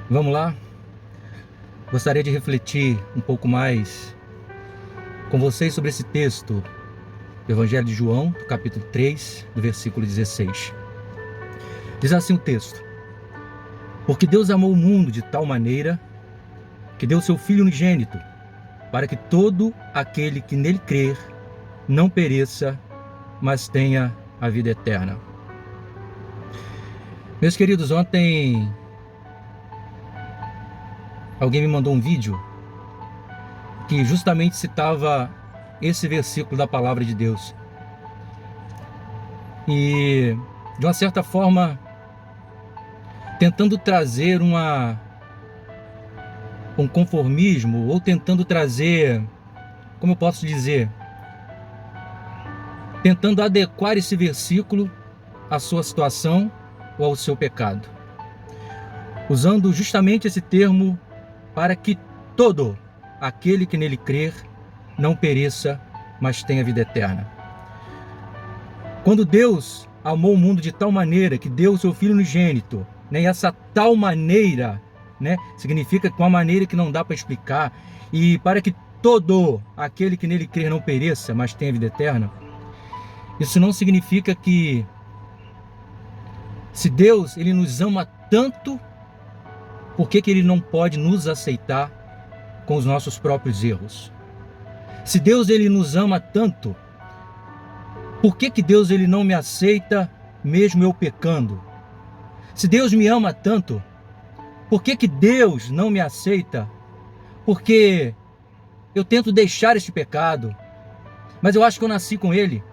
Vamos lá? Gostaria de refletir um pouco mais com vocês sobre esse texto do Evangelho de João, do capítulo 3, do versículo 16. Diz assim o texto: Porque Deus amou o mundo de tal maneira que deu seu Filho unigênito, para que todo aquele que nele crer não pereça, mas tenha a vida eterna. Meus queridos, ontem alguém me mandou um vídeo que justamente citava esse versículo da palavra de Deus. E, de uma certa forma, tentando trazer um conformismo, ou tentando trazer, como eu posso dizer, tentando adequar esse versículo à sua situação ou ao seu pecado, usando justamente esse termo para que todo aquele que nele crer não pereça, mas tenha vida eterna. Quando Deus amou o mundo de tal maneira que deu o seu Filho unigênito, e essa tal maneira, significa que uma maneira que não dá para explicar, e para que todo aquele que nele crer não pereça, mas tenha vida eterna, isso não significa que, se Deus ele nos ama tanto, por que ele não pode nos aceitar com os nossos próprios erros? Se Deus ele nos ama tanto, por que Deus ele não me aceita mesmo eu pecando? Se Deus me ama tanto, por que Deus não me aceita? Porque eu tento deixar este pecado, mas eu acho que eu nasci com ele.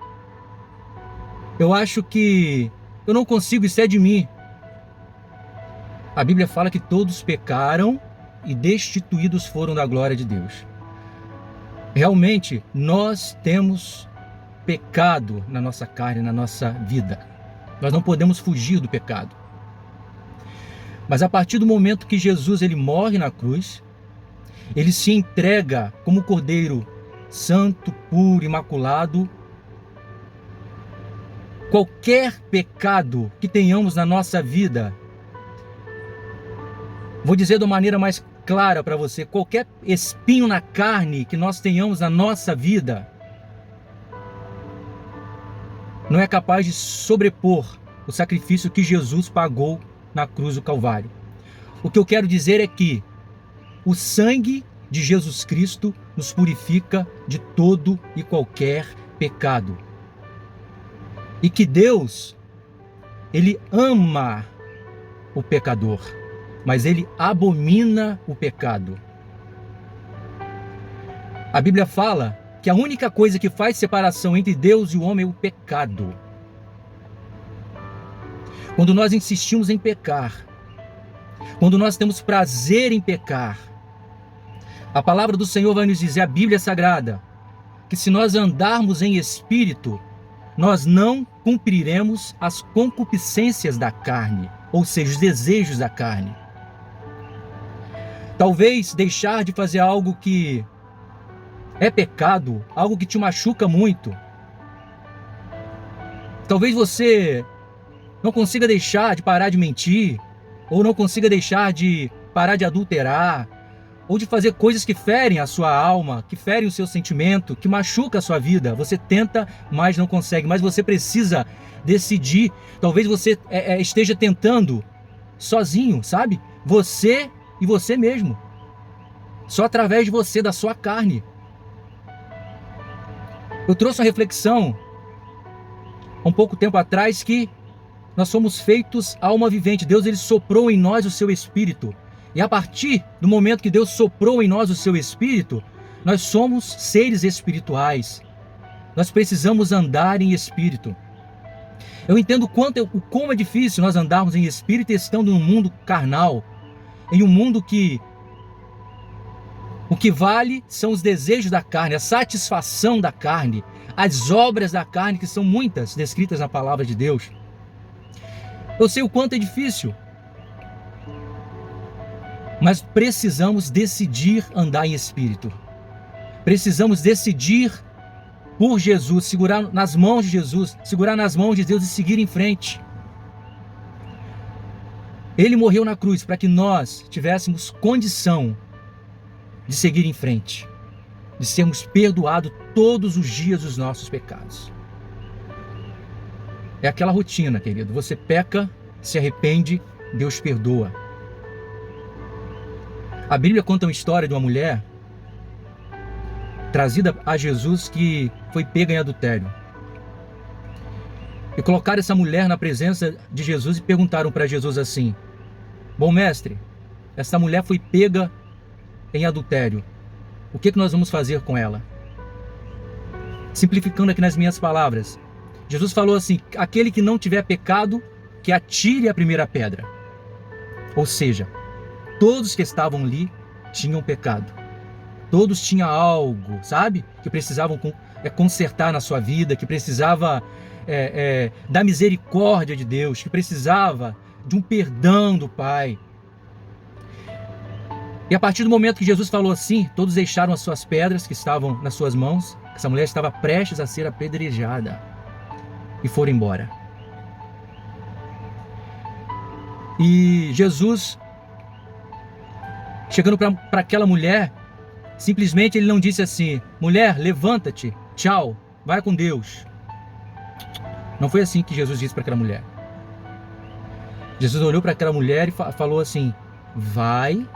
Eu acho que eu não consigo, isso é de mim. A Bíblia fala que todos pecaram e destituídos foram da glória de Deus. Realmente, nós temos pecado na nossa carne, na nossa vida. Nós não podemos fugir do pecado. Mas a partir do momento que Jesus ele morre na cruz, ele se entrega como Cordeiro santo, puro, imaculado. Qualquer pecado que tenhamos na nossa vida, vou dizer de uma maneira mais clara para você, qualquer espinho na carne que nós tenhamos na nossa vida, não é capaz de sobrepor o sacrifício que Jesus pagou na cruz do Calvário. O que eu quero dizer é que o sangue de Jesus Cristo nos purifica de todo e qualquer pecado. E que Deus, ele ama o pecador, mas ele abomina o pecado. A Bíblia fala que a única coisa que faz separação entre Deus e o homem é o pecado. Quando nós insistimos em pecar, quando nós temos prazer em pecar, a palavra do Senhor vai nos dizer, a Bíblia Sagrada, que se nós andarmos em espírito, nós não cumpriremos as concupiscências da carne, ou seja, os desejos da carne. Talvez deixar de fazer algo que é pecado, algo que te machuca muito. Talvez você não consiga deixar de parar de mentir, ou não consiga deixar de parar de adulterar, ou de fazer coisas que ferem a sua alma, que ferem o seu sentimento, que machuca a sua vida. Você tenta, mas não consegue, mas você precisa decidir. Talvez você esteja tentando sozinho, sabe? Você e você mesmo. Só através de você, da sua carne. Eu trouxe uma reflexão um pouco tempo atrás que nós somos feitos alma vivente. Deus ele soprou em nós o seu espírito. E a partir do momento que Deus soprou em nós o seu espírito, nós somos seres espirituais. Nós precisamos andar em espírito. Eu entendo como é difícil nós andarmos em espírito estando num mundo carnal, em um mundo que o que vale são os desejos da carne, a satisfação da carne, as obras da carne, que são muitas descritas na palavra de Deus. Eu sei o quanto é difícil, mas precisamos decidir andar em espírito. Precisamos decidir por Jesus, segurar nas mãos de Jesus, segurar nas mãos de Deus e seguir em frente. Ele morreu na cruz para que nós tivéssemos condição de seguir em frente, de sermos perdoados todos os dias dos nossos pecados. É aquela rotina, querido. Você peca, se arrepende, Deus perdoa. A Bíblia conta uma história de uma mulher trazida a Jesus que foi pega em adultério. E colocaram essa mulher na presença de Jesus e perguntaram para Jesus assim: bom mestre, essa mulher foi pega em adultério. O que nós vamos fazer com ela? Simplificando aqui nas minhas palavras, Jesus falou assim: aquele que não tiver pecado, que atire a primeira pedra. Ou seja, todos que estavam ali tinham pecado. Todos tinham algo, sabe? Que precisavam consertar na sua vida, que precisava da misericórdia de Deus, que precisava de um perdão do Pai. E a partir do momento que Jesus falou assim, todos deixaram as suas pedras que estavam nas suas mãos. Essa mulher estava prestes a ser apedrejada e foram embora. E Jesus, chegando para aquela mulher, simplesmente ele não disse assim: mulher, levanta-te, tchau, vai com Deus. Não foi assim que Jesus disse para aquela mulher. Jesus olhou para aquela mulher e falou assim: vai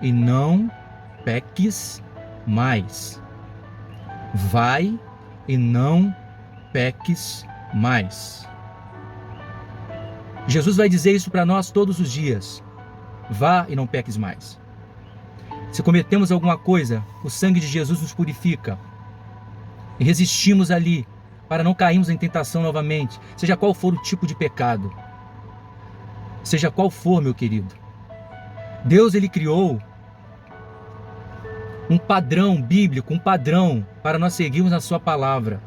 e não peques mais. Vai e não peques mais. Jesus vai dizer isso para nós todos os dias: vá e não peques mais. Se cometemos alguma coisa, o sangue de Jesus nos purifica e resistimos ali para não cairmos em tentação novamente, seja qual for o tipo de pecado, seja qual for, meu querido. Deus, ele criou um padrão bíblico, um padrão para nós seguirmos na sua palavra,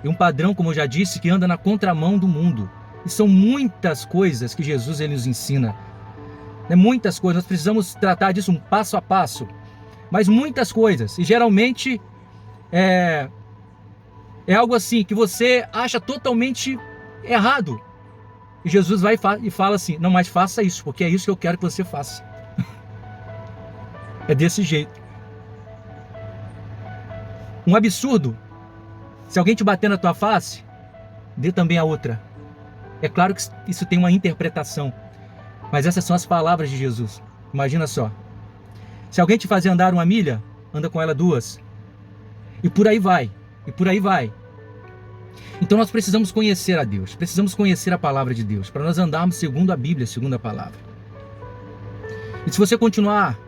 e um padrão, como eu já disse, que anda na contramão do mundo. E são muitas coisas que Jesus ele nos ensina. Muitas coisas, nós precisamos tratar disso um passo a passo, mas muitas coisas, e geralmente é algo assim que você acha totalmente errado, e Jesus vai e fala assim: não, mas faça isso, porque é isso que eu quero que você faça. É desse jeito. Um absurdo: se alguém te bater na tua face, dê também a outra. É claro que isso tem uma interpretação, mas essas são as palavras de Jesus. Imagina só: se alguém te fazer andar 1 milha, anda com ela 2. E por aí vai, e por aí vai. Então nós precisamos conhecer a Deus, precisamos conhecer a palavra de Deus, para nós andarmos segundo a Bíblia, segundo a palavra. E se você continuar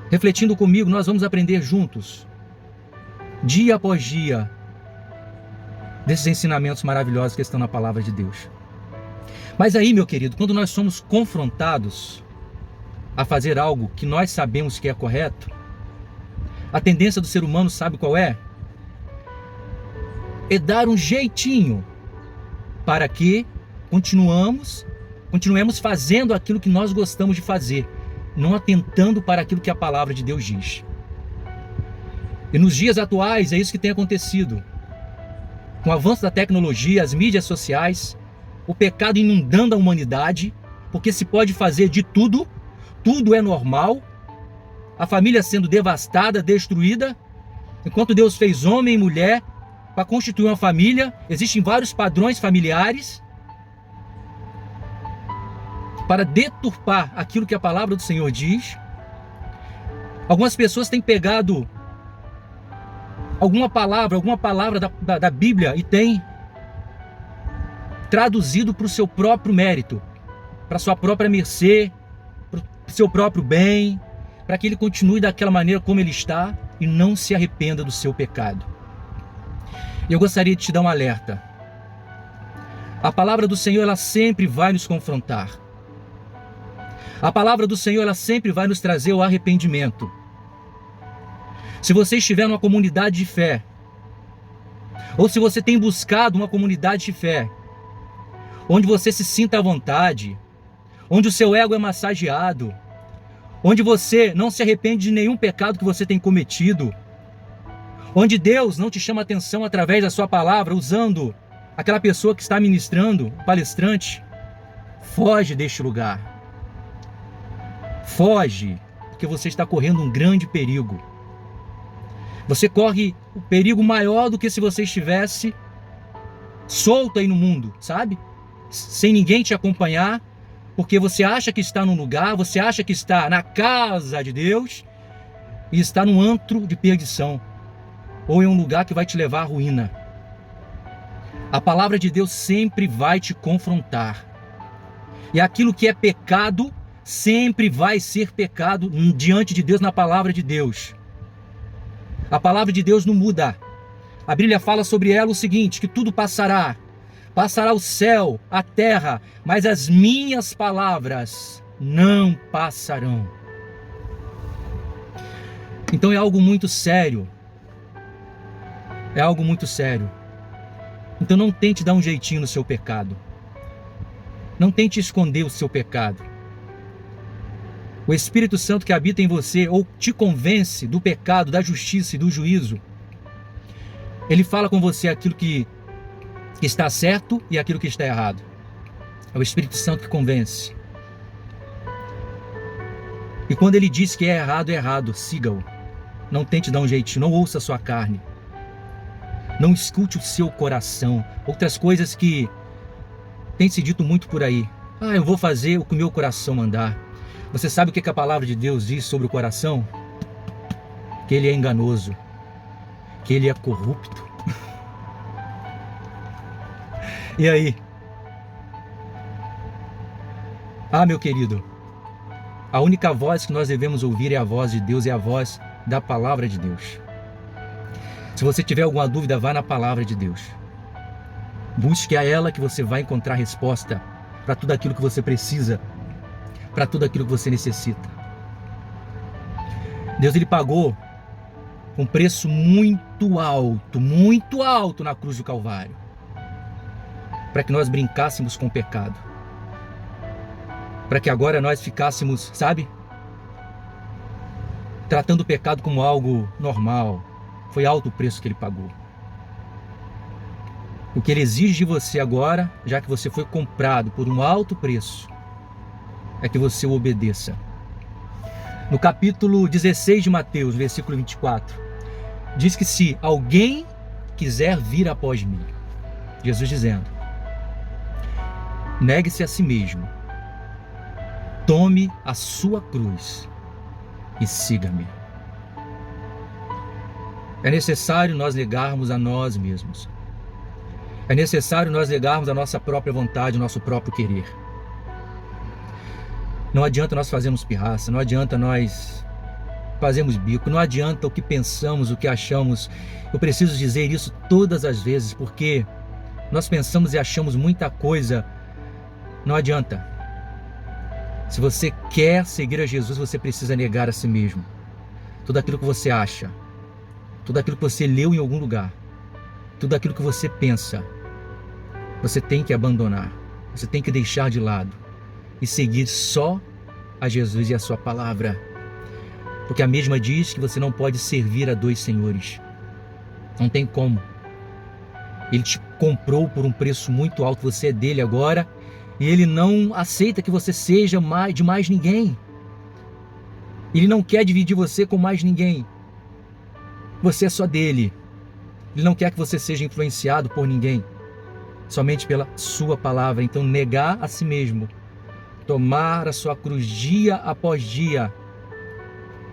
refletindo comigo, nós vamos aprender juntos, dia após dia, desses ensinamentos maravilhosos que estão na palavra de Deus. Mas aí, meu querido, quando nós somos confrontados a fazer algo que nós sabemos que é correto, a tendência do ser humano, sabe qual é? É dar um jeitinho para que continuemos fazendo aquilo que nós gostamos de fazer, não atentando para aquilo que a palavra de Deus diz. E nos dias atuais é isso que tem acontecido. Com o avanço da tecnologia, as mídias sociais, o pecado inundando a humanidade, porque se pode fazer de tudo, tudo é normal, a família sendo devastada, destruída, enquanto Deus fez homem e mulher para constituir uma família, existem vários padrões familiares para deturpar aquilo que a palavra do Senhor diz. Algumas pessoas têm pegado alguma palavra da Bíblia e tem traduzido para o seu próprio mérito, para a sua própria mercê, para o seu próprio bem, para que ele continue daquela maneira como ele está e não se arrependa do seu pecado. E eu gostaria de te dar um alerta. A palavra do Senhor, ela sempre vai nos confrontar. A palavra do Senhor, ela sempre vai nos trazer o arrependimento. Se você estiver numa comunidade de fé, ou se você tem buscado uma comunidade de fé, onde você se sinta à vontade, onde o seu ego é massageado, onde você não se arrepende de nenhum pecado que você tem cometido, onde Deus não te chama atenção através da sua palavra, usando aquela pessoa que está ministrando, o palestrante, Foge deste lugar. Foge, porque você está correndo um grande perigo. Você corre o perigo maior do que se você estivesse solto aí no mundo, sabe? Sem ninguém te acompanhar, porque você acha que está num lugar, você acha que está na casa de Deus e está num antro de perdição, ou em um lugar que vai te levar à ruína. A palavra de Deus sempre vai te confrontar. E aquilo que é pecado sempre vai ser pecado diante de Deus, na palavra de Deus. A palavra de Deus não muda. A Bíblia fala sobre ela o seguinte, que tudo passará. Passará o céu, a terra, mas as minhas palavras não passarão. Então é algo muito sério. É algo muito sério. Então não tente dar um jeitinho no seu pecado. Não tente esconder o seu pecado. O Espírito Santo que habita em você ou te convence do pecado, da justiça e do juízo. Ele fala com você aquilo que está certo e aquilo que está errado. É o Espírito Santo que convence. E quando ele diz que é errado, siga-o. Não tente dar um jeitinho, não ouça a sua carne. Não escute o seu coração. Outras coisas que tem se dito muito por aí. Eu vou fazer o que o meu coração mandar. Você sabe o que a palavra de Deus diz sobre o coração? Que ele é enganoso, que ele é corrupto. E aí? Meu querido, a única voz que nós devemos ouvir é a voz de Deus, é a voz da palavra de Deus. Se você tiver alguma dúvida, vá na palavra de Deus. Busque a ela que você vai encontrar resposta para tudo aquilo que você precisa, para tudo aquilo que você necessita. Deus, ele pagou um preço muito alto na cruz do Calvário, para que nós brincássemos com o pecado, para que agora nós ficássemos, sabe, tratando o pecado como algo normal. Foi alto o preço que ele pagou. O que ele exige de você agora, já que você foi comprado por um alto preço, é que você o obedeça. No capítulo 16 de Mateus, versículo 24, diz que se alguém quiser vir após mim, Jesus dizendo, negue-se a si mesmo, tome a sua cruz e siga-me. É necessário nós negarmos a nós mesmos. É necessário nós negarmos a nossa própria vontade, o nosso próprio querer. Não adianta nós fazermos pirraça, não adianta nós fazermos bico, não adianta o que pensamos, o que achamos. Eu preciso dizer isso todas as vezes, porque nós pensamos e achamos muita coisa. Não adianta. Se você quer seguir a Jesus, você precisa negar a si mesmo. Tudo aquilo que você acha, tudo aquilo que você leu em algum lugar, tudo aquilo que você pensa, você tem que abandonar, você tem que deixar de lado e seguir só a Jesus e a sua palavra. Porque a mesma diz que você não pode servir a dois senhores. Não tem como. Ele te comprou por um preço muito alto, você é dele agora, e ele não aceita que você seja de mais ninguém. Ele não quer dividir você com mais ninguém. Você é só dele. Ele não quer que você seja influenciado por ninguém, somente pela sua palavra. Então negar a si mesmo, tomar a sua cruz dia após dia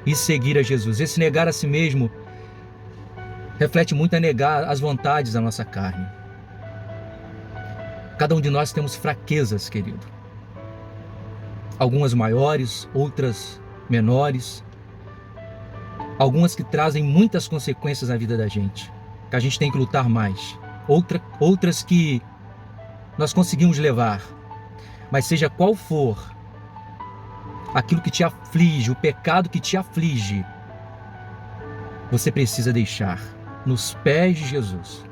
e seguir a Jesus. Esse negar a si mesmo reflete muito a negar as vontades da nossa carne. Cada um de nós temos fraquezas, querido. Algumas maiores, outras menores. Algumas que trazem muitas consequências na vida da gente, que a gente tem que lutar mais. Outras que nós conseguimos levar. Mas seja qual for aquilo que te aflige, o pecado que te aflige, você precisa deixar nos pés de Jesus.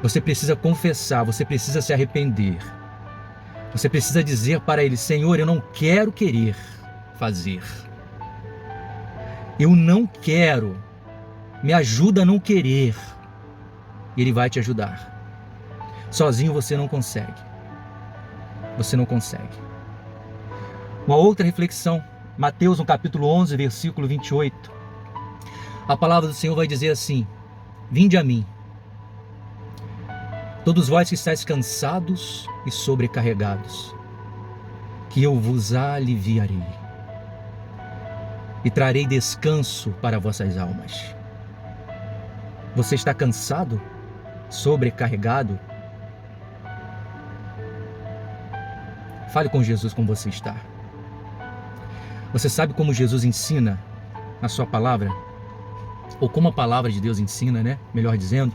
Você precisa confessar, você precisa se arrepender. Você precisa dizer para Ele, Senhor, eu não quero querer fazer. Eu não quero, me ajuda a não querer. Ele vai te ajudar. Sozinho você não consegue. você não consegue. Uma outra reflexão, Mateus no capítulo 11, versículo 28. A palavra do Senhor vai dizer assim: vinde a mim, todos vós que estáis cansados e sobrecarregados, que eu vos aliviarei e trarei descanso para vossas almas. Você está cansado? Sobrecarregado? Fale com Jesus como você está. Você sabe como Jesus ensina na sua palavra? Ou como a palavra de Deus ensina, né? Melhor dizendo,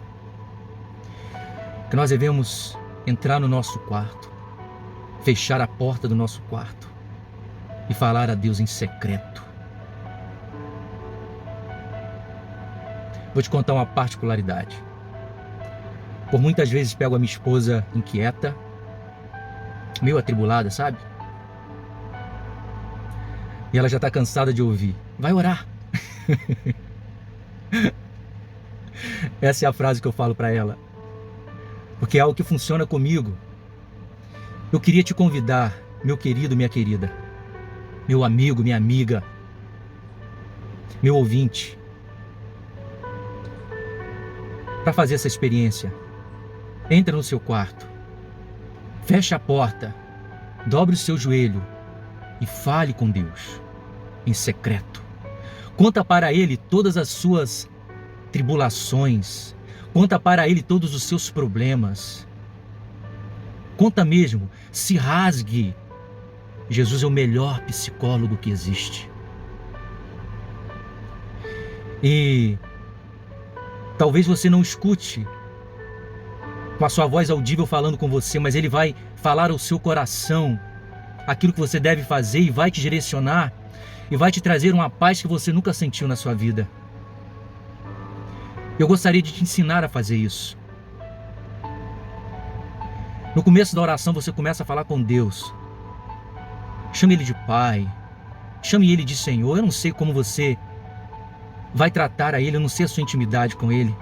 que nós devemos entrar no nosso quarto, fechar a porta do nosso quarto e falar a Deus em secreto. Vou te contar uma particularidade. Por muitas vezes pego a minha esposa inquieta, meio atribulada, sabe? E ela já está cansada de ouvir: vai orar. Essa é a frase que eu falo para ela, porque é algo que funciona comigo. Eu queria te convidar, meu querido, minha querida, meu amigo, minha amiga, meu ouvinte, para fazer essa experiência. Entra no seu quarto, fecha a porta, dobre o seu joelho e fale com Deus em secreto. Conta para Ele todas as suas tribulações, conta para Ele todos os seus problemas. Conta mesmo, se rasgue. Jesus é o melhor psicólogo que existe. E talvez você não escute com a sua voz audível falando com você, mas Ele vai falar ao seu coração aquilo que você deve fazer e vai te direcionar e vai te trazer uma paz que você nunca sentiu na sua vida. Eu gostaria de te ensinar a fazer isso. No começo da oração você começa a falar com Deus. Chame Ele de Pai, chame Ele de Senhor. Eu não sei como você vai tratar a Ele, eu não sei a sua intimidade com Ele.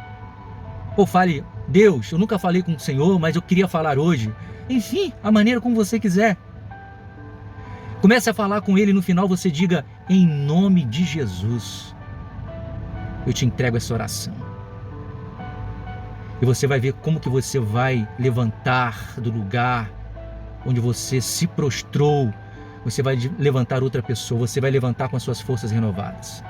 Ou fale: Deus, eu nunca falei com o Senhor, mas eu queria falar hoje. Enfim, a maneira como você quiser. Comece a falar com Ele e no final você diga: em nome de Jesus, eu te entrego essa oração. E você vai ver como que você vai levantar do lugar onde você se prostrou. Você vai levantar outra pessoa, você vai levantar com as suas forças renovadas.